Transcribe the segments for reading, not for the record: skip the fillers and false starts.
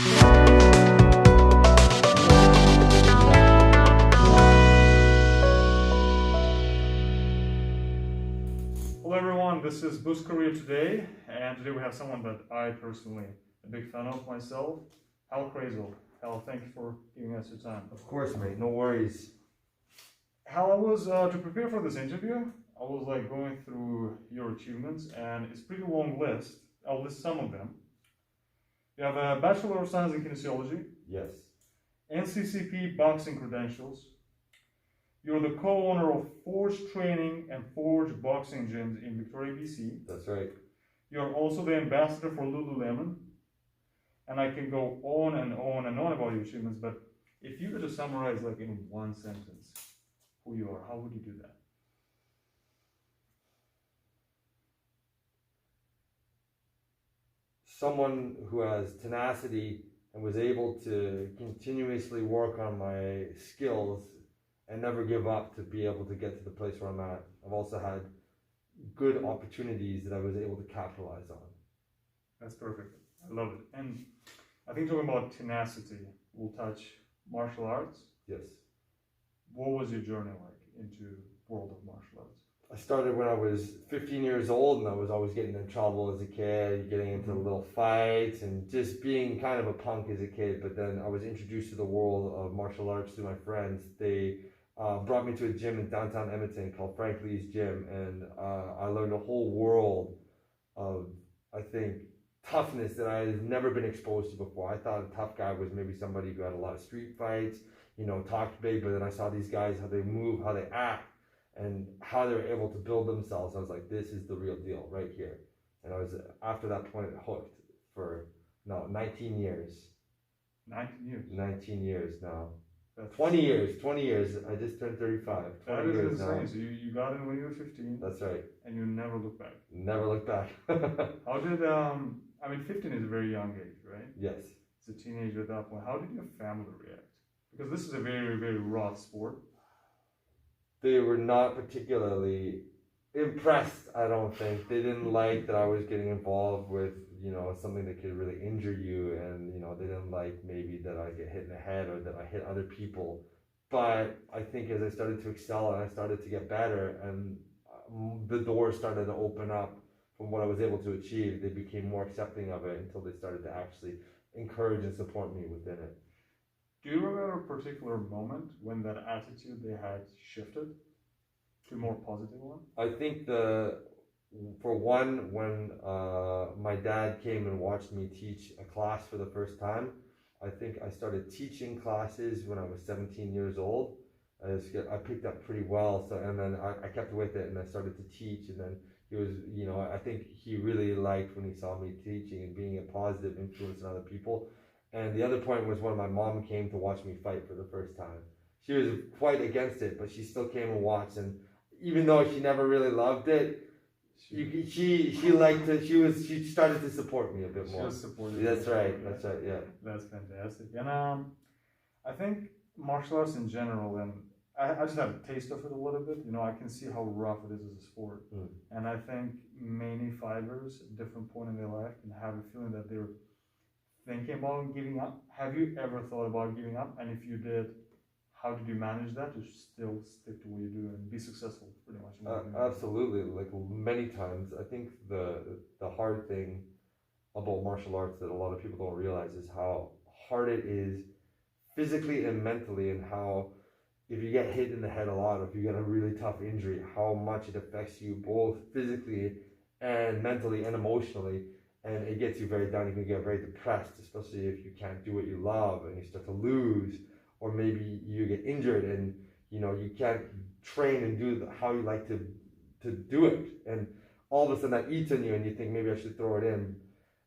Hello everyone, this is Boost Career Today, and today we have someone that I personally am a big fan of myself, Hal Kreisel. Hal, thank you for giving us your time. Of course, mate, no worries. Hal, I was, to prepare for this interview, I was like going through your achievements, and it's a pretty long list. I'll list some of them. You have a Bachelor of Science in Kinesiology. Yes. NCCP boxing credentials. You're the co-owner of Forge Training and Forge Boxing Gyms in Victoria, B.C. That's right. You're also the ambassador for Lululemon. And I can go on and on and on about your achievements, but if you were to summarize like in one sentence who you are, how would you do that? Someone who has tenacity and was able to continuously work on my skills and never give up to be able to get to the place where I'm at. I've also had good opportunities that I was able to capitalize on. That's perfect. I love it. And I think talking about tenacity, we'll touch martial arts. Yes. What was your journey like into the world of martial arts? I started when I was 15 years old, and I was always getting in trouble as a kid, getting into little fights and just being kind of a punk as a kid. But then I was introduced to the world of martial arts through my friends. They brought me to a gym in downtown Edmonton called Frank Lee's Gym, and I learned a whole world of, I think, toughness that I had never been exposed to before. I thought a tough guy was maybe somebody who had a lot of street fights, you know, talked big, but then I saw these guys, how they move, how they act, and how they were able to build themselves. I was like, this is the real deal right here. And I was, after that point, hooked for, 19 years. 19 years? 19 years now. That's 20 years. I just turned 35. 20 that is years insane. now. So you got in when you were 15. That's right. And you never looked back. Never looked back. How did, I mean, 15 is a very young age, right? Yes. As a teenager at that point, how did your family react? Because this is a very, very rough sport. They were not particularly impressed, I don't think. They didn't like that I was getting involved with, you know, something that could really injure you, and, you know, they didn't like maybe that I get hit in the head or that I hit other people. But I think as I started to excel and I started to get better and the doors started to open up from what I was able to achieve, they became more accepting of it until they started to actually encourage and support me within it. Do you remember a particular moment when that attitude they had shifted to a more positive one? I think for one, when my dad came and watched me teach a class for the first time, I think I started teaching classes when I was 17 years old. I picked up pretty well, so and then I kept with it and I started to teach, and then he was, you know, I think he really liked when he saw me teaching and being a positive influence on other people. And the other point was when my mom came to watch me fight for the first time. She was quite against it, but she still came and watched, and even though she never really loved it, she liked it. She started to support me a bit more. She was supportive. That's right. Yeah. That's fantastic. And I think martial arts in general, and I just have a taste of it a little bit. You know, I can see how rough it is as a sport, and I think many fighters at different point in their life can have a feeling that they're thinking about giving up. Have you ever thought about giving up? And if you did, how did you manage that to still stick to what you do and be successful pretty much? Absolutely. Like many times, I think the hard thing about martial arts that a lot of people don't realize is how hard it is physically and mentally, and how if you get hit in the head a lot, or if you get a really tough injury, how much it affects you both physically and mentally and emotionally. And it gets you very down. You can get very depressed, especially if you can't do what you love and you start to lose, or maybe you get injured and, you know, you can't train and do how you like to do it. And all of a sudden that eats on you and you think maybe I should throw it in.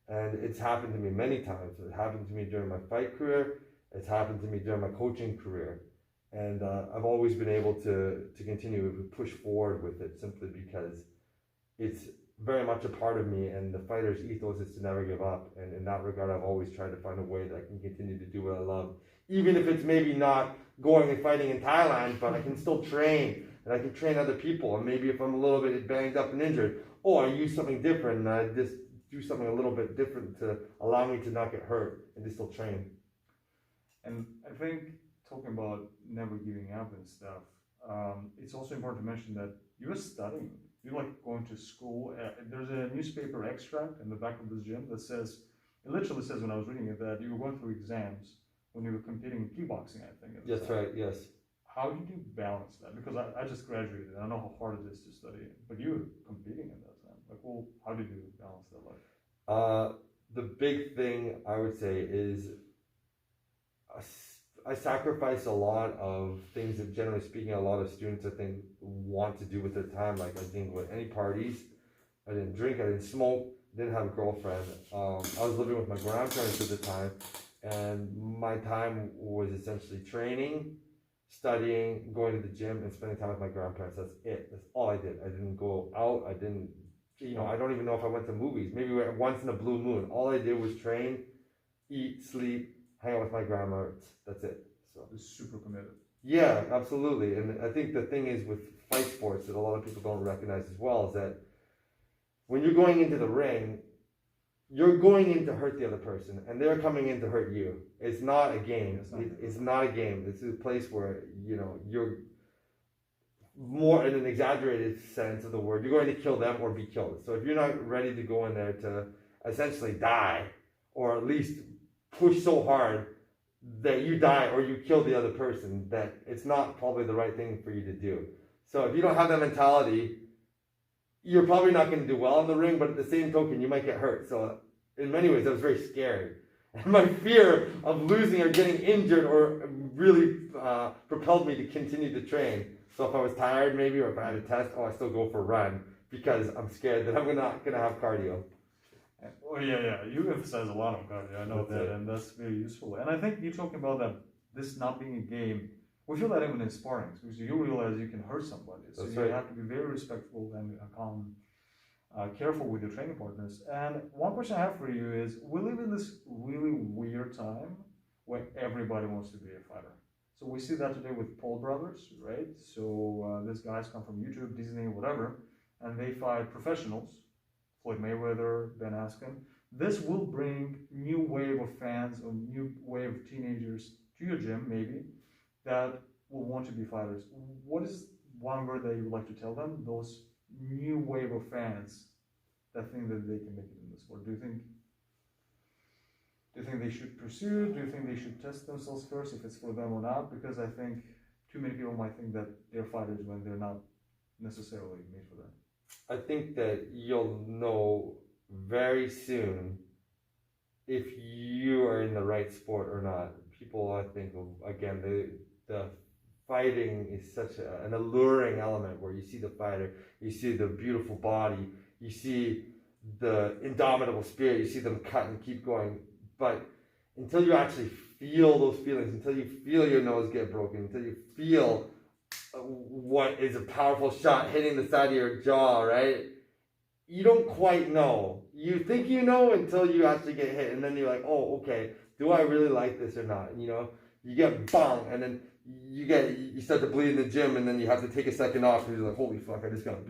And it's happened to me many times. It happened to me during my fight career. It's happened to me during my coaching career. And I've always been able to continue to push forward with it, simply because it's very much a part of me, and the fighter's ethos is to never give up. And in that regard, I've always tried to find a way that I can continue to do what I love, even if it's maybe not going and fighting in Thailand, but I can still train, and I can train other people. And maybe if I'm a little bit banged up and injured, I use something different, and I just do something a little bit different to allow me to not get hurt and to still train. And I think talking about never giving up and stuff, it's also important to mention that you were studying. You like going to school. There's a newspaper extract in the back of this gym that says, it literally says when I was reading it, that you were going through exams when you were competing in kickboxing, I think. That's right, yes. How did you balance that? Because I just graduated. I know how hard it is to study, but you were competing in that time. Like, well, how did you balance that life? The big thing I would say is I sacrifice a lot of things that, generally speaking, a lot of students, I think, want to do with their time. Like, I think with any parties, I didn't drink, I didn't smoke, didn't have a girlfriend. I was living with my grandparents at the time, and my time was essentially training, studying, going to the gym, and spending time with my grandparents. That's it. That's all I did. I didn't go out. I didn't, I don't even know if I went to movies. Maybe once in a blue moon. All I did was train, eat, sleep, hang out with my grandparents. That's it. So it's super committed. Yeah, absolutely. And I think the thing is with fight sports that a lot of people don't recognize as well is that when you're going into the ring, you're going in to hurt the other person, and they're coming in to hurt you. It's not a game. It's not a game. It's a place where, you're more in an exaggerated sense of the word. You're going to kill them or be killed. So if you're not ready to go in there to essentially die, or at least push so hard that you die or you kill the other person, that it's not probably the right thing for you to do. So if you don't have that mentality, you're probably not going to do well in the ring, but at the same token, you might get hurt. So in many ways, that was very scary. And my fear of losing or getting injured or really propelled me to continue to train. So if I was tired maybe, or if I had a test, I still go for a run because I'm scared that I'm not going to have cardio. Oh yeah. You emphasize a lot on cardio. I know that, and that's very useful. And I think you're talking about that this not being a game. We feel that even in sparring, because you realize you can hurt somebody. So you have to be very respectful and calm, careful with your training partners. And one question I have for you is, we live in this really weird time where everybody wants to be a fighter. So we see that today with Paul brothers, right? So these guys come from YouTube, Disney, whatever, and they fight professionals. Floyd Mayweather, Ben Askren. This will bring new wave of fans or new wave of teenagers to your gym, maybe, that will want to be fighters. What is one word that you would like to tell them? Those new wave of fans that think that they can make it in the sport. Do you think they should pursue? Do you think they should test themselves first if it's for them or not? Because I think too many people might think that they're fighters when they're not necessarily made for that. I think that you'll know very soon if you are in the right sport or not. People, I think, again, the fighting is such an alluring element where you see the fighter, you see the beautiful body, you see the indomitable spirit, you see them cut and keep going. But until you actually feel those feelings, until you feel your nose get broken, until you feel what is a powerful shot hitting the side of your jaw, right? You don't quite know. You think you know until you actually get hit, and then you're like, oh, okay, do I really like this or not? You get bang, and then you start to bleed in the gym, and then you have to take a second off because you're like, holy fuck, I just got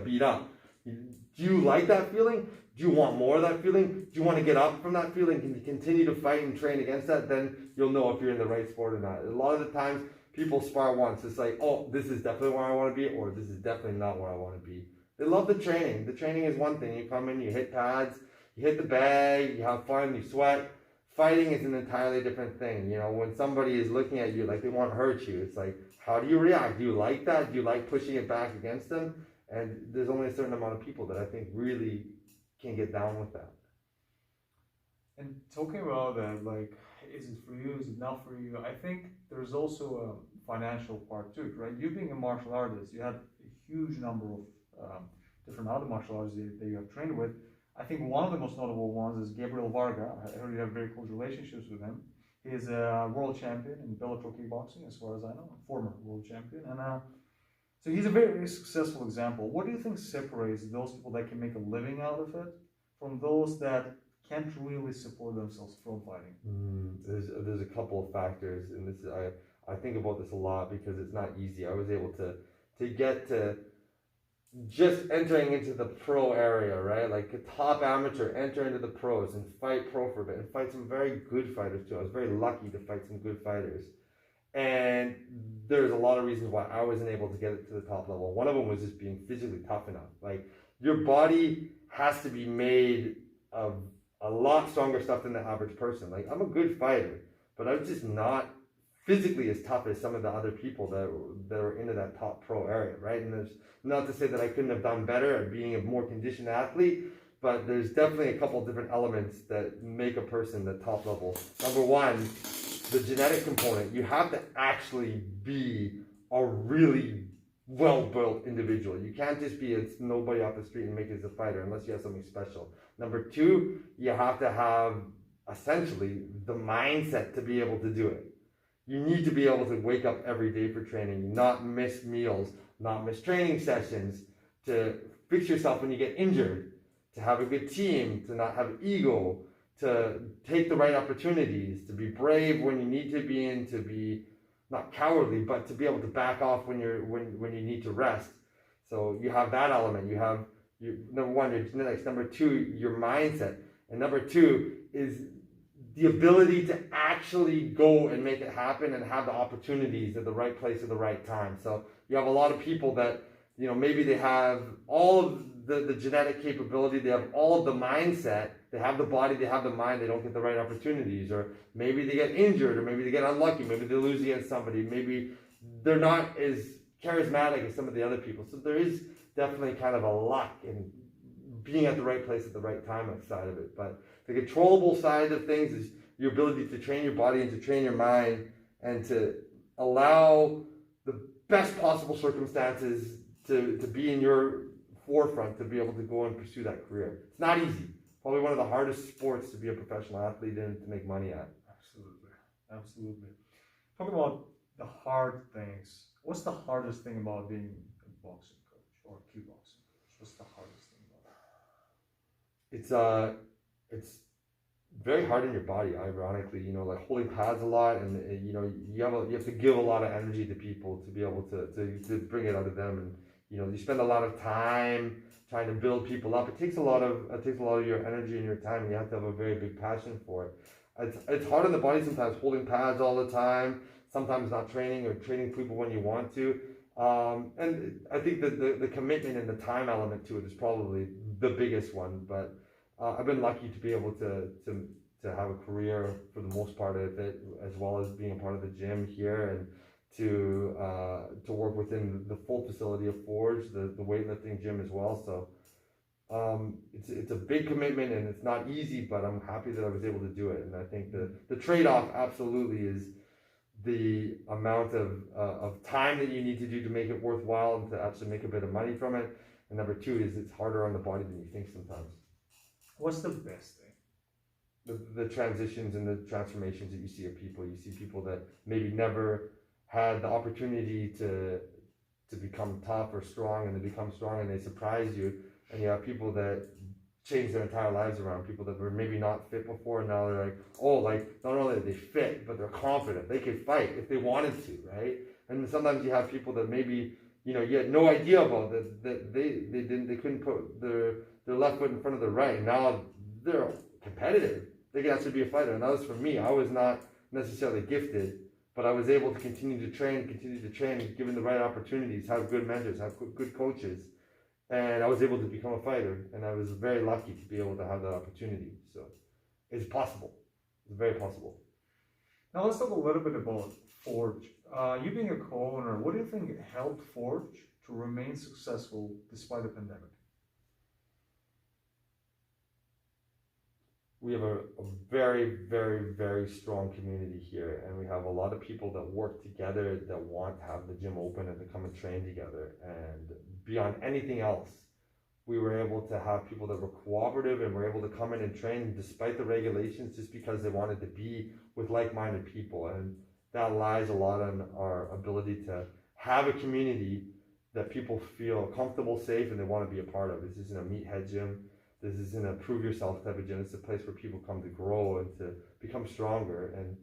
beat up. Do you like that feeling? Do you want more of that feeling? Do you want to get up from that feeling? Can you continue to fight and train against that? Then you'll know if you're in the right sport or not. A lot of the times, people spar once. It's like, oh, this is definitely where I want to be, or this is definitely not where I want to be. They love the training. The training is one thing. You come in, you hit pads, you hit the bag, you have fun, you sweat. Fighting is an entirely different thing. When somebody is looking at you like they want to hurt you, it's like, how do you react? Do you like that? Do you like pushing it back against them? And there's only a certain amount of people that I think really can get down with that. And talking about that, like, is it for you? Is it not for you? I think there's also a financial part to it, right? You being a martial artist, you had a huge number of different other martial artists that you have trained with. I think one of the most notable ones is Gabriel Varga. I heard you have very close relationships with him. He is a world champion in Bellator kickboxing, as far as I know, a former world champion. And so he's a very successful example. What do you think separates those people that can make a living out of it from those that can't really support themselves from fighting? There's a couple of factors, and this I think about this a lot because it's not easy. I was able to get to just entering into the pro area, right? Like a top amateur, enter into the pros and fight pro for a bit and fight some very good fighters too. I was very lucky to fight some good fighters. And there's a lot of reasons why I wasn't able to get it to the top level. One of them was just being physically tough enough. Like, your body has to be made of a lot stronger stuff than the average person. Like, I'm a good fighter, but I'm just not physically as tough as some of the other people that are into that top pro area, right? And there's not to say that I couldn't have done better at being a more conditioned athlete, but there's definitely a couple of different elements that make a person the top level. Number one, the genetic component. You have to actually be a really well-built individual. You can't just be nobody off the street and make it as a fighter unless you have something special. Number two, you have to have essentially the mindset to be able to do it. You need to be able to wake up every day for training, not miss meals, not miss training sessions, to fix yourself when you get injured, to have a good team, to not have ego, to take the right opportunities, to be brave when you need to be in, to be not cowardly, but to be able to back off when you need to rest. So you have that element. You have number one, your genetics. Number two, your mindset. And number two is the ability to actually go and make it happen and have the opportunities at the right place at the right time. So you have a lot of people that, maybe they have all of the genetic capability, they have all of the mindset, they have the body, they have the mind, they don't get the right opportunities, or maybe they get injured, or maybe they get unlucky, maybe they lose against somebody, maybe they're not as charismatic as some of the other people. So there is definitely kind of a luck in being at the right place at the right time side of it. But the controllable side of things is your ability to train your body and to train your mind and to allow the best possible circumstances to be in your forefront to be able to go and pursue that career. It's not easy. Probably one of the hardest sports to be a professional athlete in, to make money at. Absolutely. Talk about the hard things. What's the hardest thing about being a boxing coach or a kickboxing coach? What's the hardest thing about it? It's very hard on your body, ironically, like holding pads a lot, and you have to give a lot of energy to people to be able to bring it out of them, and you spend a lot of time trying to build people up. It takes a lot of your energy and your time, and you have to have a very big passion for it. It's hard on the body sometimes, holding pads all the time, sometimes not training or training people when you want to. And I think that the commitment and the time element to it is probably the biggest one. But I've been lucky to be able to have a career for the most part of it, as well as being a part of the gym here, and to work within the full facility of Forge, the weightlifting gym as well. So it's a big commitment, and it's not easy, but I'm happy that I was able to do it. And I think the trade-off absolutely is the amount of time that you need to do to make it worthwhile and to actually make a bit of money from it. And number two is it's harder on the body than you think sometimes. What's the best thing? The transitions and the transformations that you see of people. You see people that maybe never had the opportunity to become tough or strong, and they become strong and they surprise you. And you have people that change their entire lives around, people that were maybe not fit before, and now they're like, oh, like not only are they fit, but they're confident. They could fight if they wanted to, right? And sometimes you have people that maybe, you had no idea about that they couldn't put their left foot in front of the right. Now they're competitive. They can actually be a fighter. And that was for me. I was not necessarily gifted, but I was able to continue to train, given the right opportunities, have good mentors, have good coaches. And I was able to become a fighter, and I was very lucky to be able to have that opportunity. So it's possible. It's very possible. Now let's talk a little bit about Forge. You being a co-owner, what do you think helped Forge to remain successful despite the pandemic? We have a very, very, very strong community here, and we have a lot of people that work together that want to have the gym open and to come and train together. And beyond anything else, we were able to have people that were cooperative and were able to come in and train despite the regulations, just because they wanted to be with like-minded people. And that lies a lot on our ability to have a community that people feel comfortable, safe, and they want to be a part of. This isn't a meathead gym. This isn't a prove yourself type of gym. It's a place where people come to grow and to become stronger. And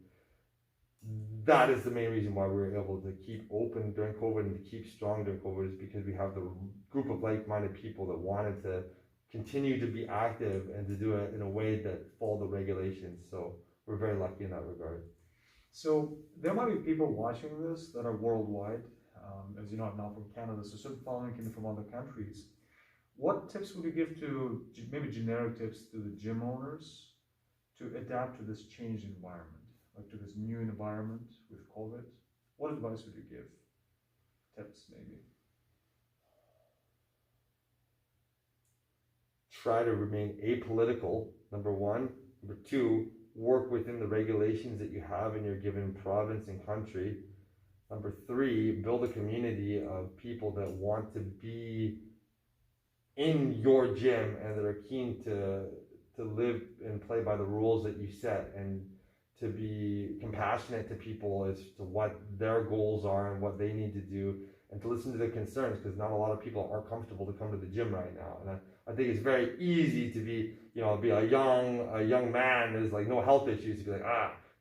that is the main reason why we were able to keep open during COVID and to keep strong during COVID, is because we have the group of like-minded people that wanted to continue to be active and to do it in a way that followed the regulations. So we're very lucky in that regard. So there might be people watching this that are worldwide. As you know, I'm not from Canada, so some following can be from other countries. What tips would you give to, maybe generic tips to the gym owners to adapt to this changed environment, like to this new environment with COVID? What advice would you give? Tips, maybe. Try to remain apolitical, number one. Number two, work within the regulations that you have in your given province and country. Number three, build a community of people that want to be in your gym and that are keen to live and play by the rules that you set, and to be compassionate to people as to what their goals are and what they need to do, and to listen to their concerns, because not a lot of people are comfortable to come to the gym right now. And I think it's very easy to be a young man who's like no health issues, to be like,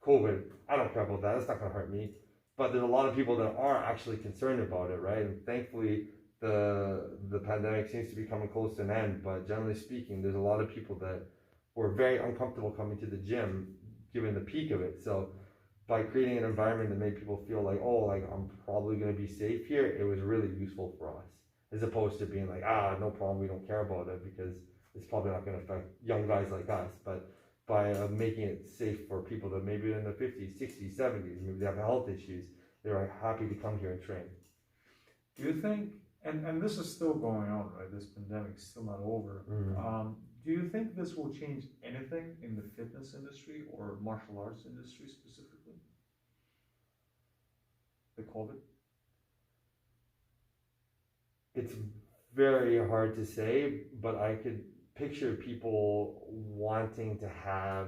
COVID, I don't care about that, it's not gonna hurt me. But there's a lot of people that are actually concerned about it, right? And thankfully the pandemic seems to be coming close to an end, but generally speaking, there's a lot of people that were very uncomfortable coming to the gym given the peak of it. So by creating an environment that made people feel like, I'm probably going to be safe here, it was really useful for us, as opposed to being like, no problem, we don't care about it, because it's probably not going to affect young guys like us. But by making it safe for people that maybe are in their 50s, 60s, 70s, maybe they have health issues, they're happy to come here and train. Do you think, and this is still going on, right? This pandemic's still not over. Mm-hmm. Do you think this will change anything in the fitness industry or martial arts industry specifically? The COVID? It's very hard to say, but I could picture people wanting to have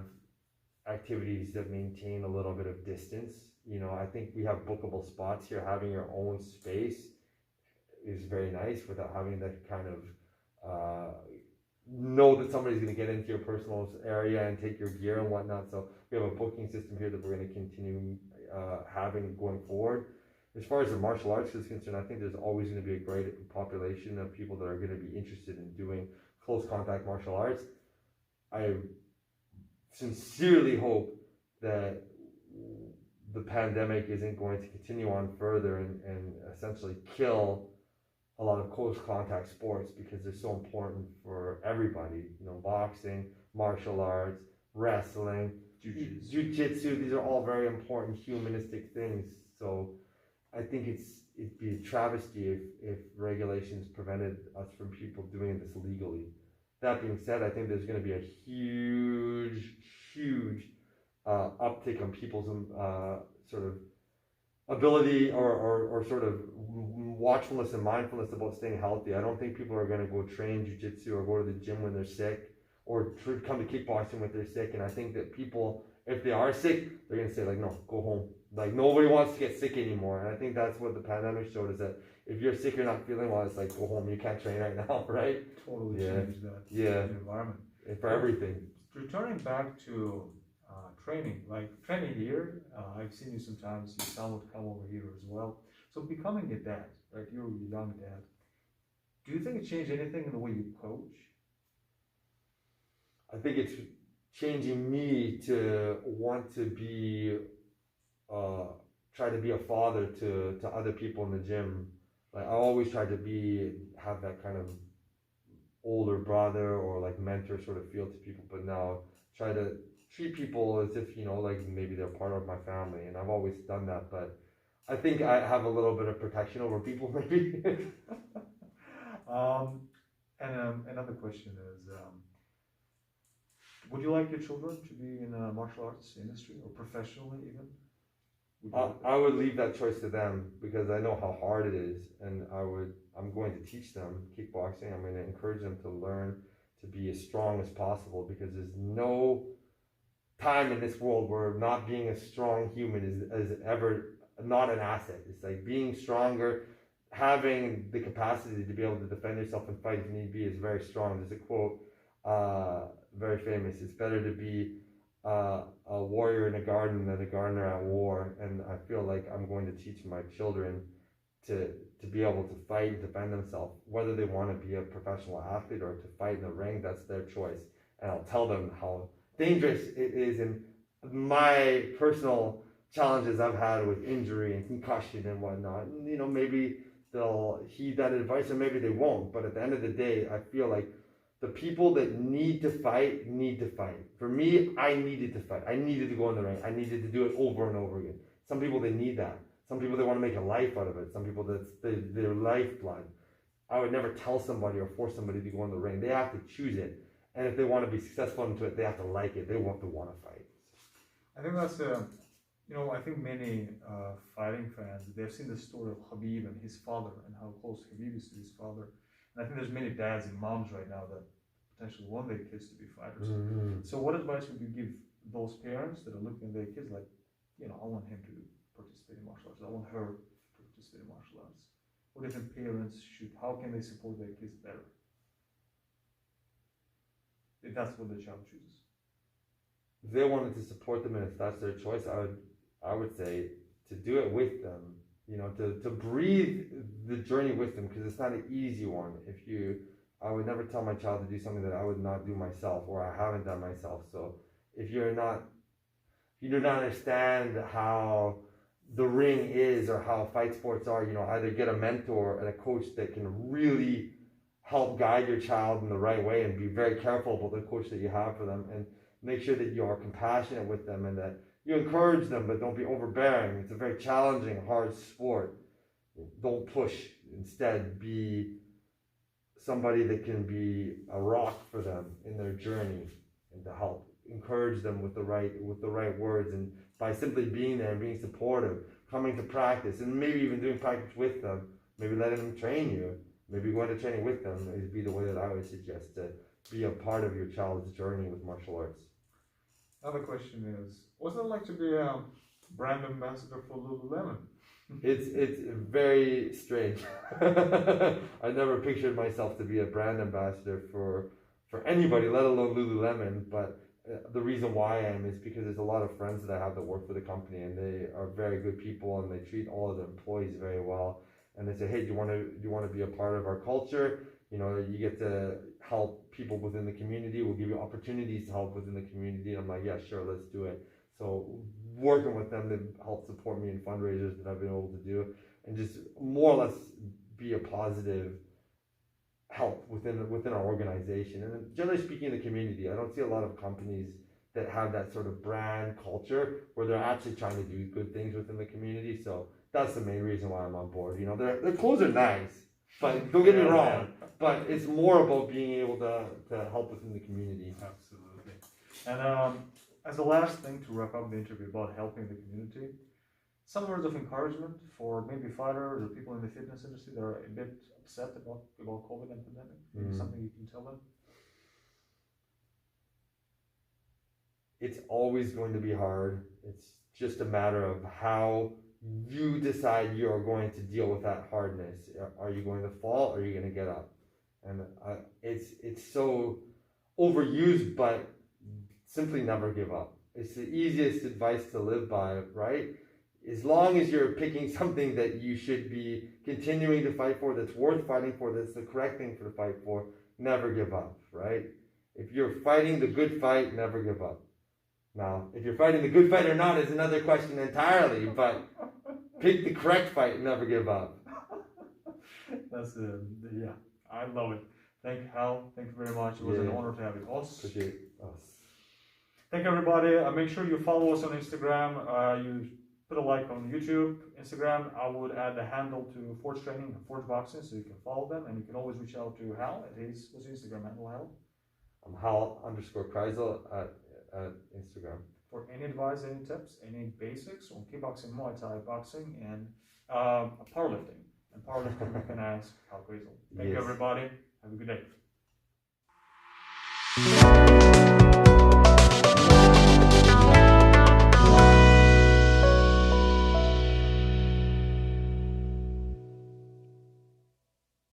activities that maintain a little bit of distance. I think we have bookable spots here. Having your own space is very nice without having that kind of know that somebody's going to get into your personal area and take your gear and whatnot. So we have a booking system here that we're going to continue having going forward. As far as the martial arts is concerned, I think there's always going to be a great population of people that are going to be interested in doing close contact martial arts. I sincerely hope that the pandemic isn't going to continue on further and essentially kill a lot of close contact sports, because they're so important for everybody. Boxing, martial arts, wrestling, jiu-jitsu, these are all very important humanistic things. So I think it'd be a travesty if regulations prevented us from people doing this legally. That being said, I think there's going to be a huge uptick on people's sort of ability or sort of watchfulness and mindfulness about staying healthy. I don't think people are going to go train jiu-jitsu or go to the gym when they're sick, or come to kickboxing when they're sick. And I think that people, if they are sick, they're going to say like, no, go home. Like, nobody wants to get sick anymore. And I think that's what the pandemic showed, is that if you're sick, you're not feeling well, it's like, go home, you can't train right now, right? Totally changed that environment. For everything. Returning back to training, like training here, I've seen you sometimes, your son would come over here as well. So becoming a dad, right? You're a young dad. Do you think it changed anything in the way you coach? I think it's changing me to want to be, try to be a father to other people in the gym. Like, I always tried to have that kind of older brother or like mentor sort of feel to people, but now try to treat people as if, like maybe they're part of my family. And I've always done that, but I think I have a little bit of protection over people, maybe. Another question is, would you like your children to be in the martial arts industry or professionally even? I would leave that choice to them, because I know how hard it is, and I'm going to teach them kickboxing. I'm going to encourage them to learn to be as strong as possible, because there's no time in this world where not being a strong human is ever not an asset. It's like being stronger, having the capacity to be able to defend yourself and fight if need be is very strong. There's a quote, very famous: it's better to be a warrior in a garden and a gardener at war, and I feel like I'm going to teach my children to be able to fight and defend themselves, whether they want to be a professional athlete or to fight in the ring. That's their choice, and I'll tell them how dangerous it is and my personal challenges I've had with injury and concussion and whatnot. And, you know, maybe they'll heed that advice or maybe they won't, but at the end of the day, I feel like the people that need to fight need to fight. For me, I needed to fight. I needed to go in the ring. I needed to do it over and over again. Some people, they need that. Some people, they want to make a life out of it. Some people, that's their lifeblood. I would never tell somebody or force somebody to go in the ring. They have to choose it. And if they want to be successful into it, they have to like it. They want to fight. I think that's I think many fighting fans, they've seen the story of Khabib and his father and how close Khabib is to his father. And I think there's many dads and moms right now that potentially want their kids to be fighters. Mm-hmm. So what advice would you give those parents that are looking at their kids like, I want him to participate in martial arts. I want her to participate in martial arts. What do you think parents how can they support their kids better? If that's what the child chooses. If they wanted to support them and if that's their choice, I would say to do it with them, to breathe the journey with them, because it's not an easy one. I would never tell my child to do something that I would not do myself or I haven't done myself. So if you do not understand how the ring is or how fight sports are, either get a mentor and a coach that can really help guide your child in the right way, and be very careful about the coach that you have for them, and make sure that you are compassionate with them and that you encourage them, but don't be overbearing. It's a very challenging, hard sport. Don't push. Instead, be somebody that can be a rock for them in their journey and to help encourage them with the right words, and by simply being there and being supportive, coming to practice, and maybe even doing practice with them, maybe letting them train you, maybe going to training with them would be the way that I would suggest to be a part of your child's journey with martial arts. Another question is, what's it like to be a brand ambassador for Lululemon? It's very strange. I never pictured myself to be a brand ambassador for anybody, let alone Lululemon, but the reason why I am is because there's a lot of friends that I have that work for the company, and they are very good people, and they treat all of the employees very well, and they say, hey, do you want to be a part of our culture? You get to help people within the community. We'll give you opportunities to help within the community. And I'm like, yeah, sure, let's do it. So working with them to help support me in fundraisers that I've been able to do, and just more or less be a positive help within our organization. And then generally speaking, in the community, I don't see a lot of companies that have that sort of brand culture where they're actually trying to do good things within the community. So that's the main reason why I'm on board. Their clothes are nice, but don't get me wrong. But it's more about being able to help within the community. Absolutely. And as the last thing to wrap up the interview about helping the community, some words of encouragement for maybe fighters or people in the fitness industry that are a bit upset about COVID and pandemic. Maybe something you can tell them. It's always going to be hard. It's just a matter of how you decide you're going to deal with that hardness. Are you going to fall or are you going to get up? And it's so overused, but simply never give up. It's the easiest advice to live by, right? As long as you're picking something that you should be continuing to fight for, that's worth fighting for, that's the correct thing to fight for, never give up, right? If you're fighting the good fight, never give up. Now, if you're fighting the good fight or not is another question entirely, but pick the correct fight and never give up. That's yeah. I love it. Thank you, Hal. Thank you very much. It was an honor to have you. Appreciate us. Thank you, everybody. Make sure you follow us on Instagram. You put a like on YouTube, Instagram. I would add the handle to Forge Training and Forge Boxing so you can follow them. And you can always reach out to Hal. What's your Instagram handle, Hal? I'm Hal_Kreisel at Instagram. For any advice, any tips, any basics on kickboxing, Muay Thai, boxing, and powerlifting. You can ask Hal Kreisel. Thank you, everybody. Have a good day.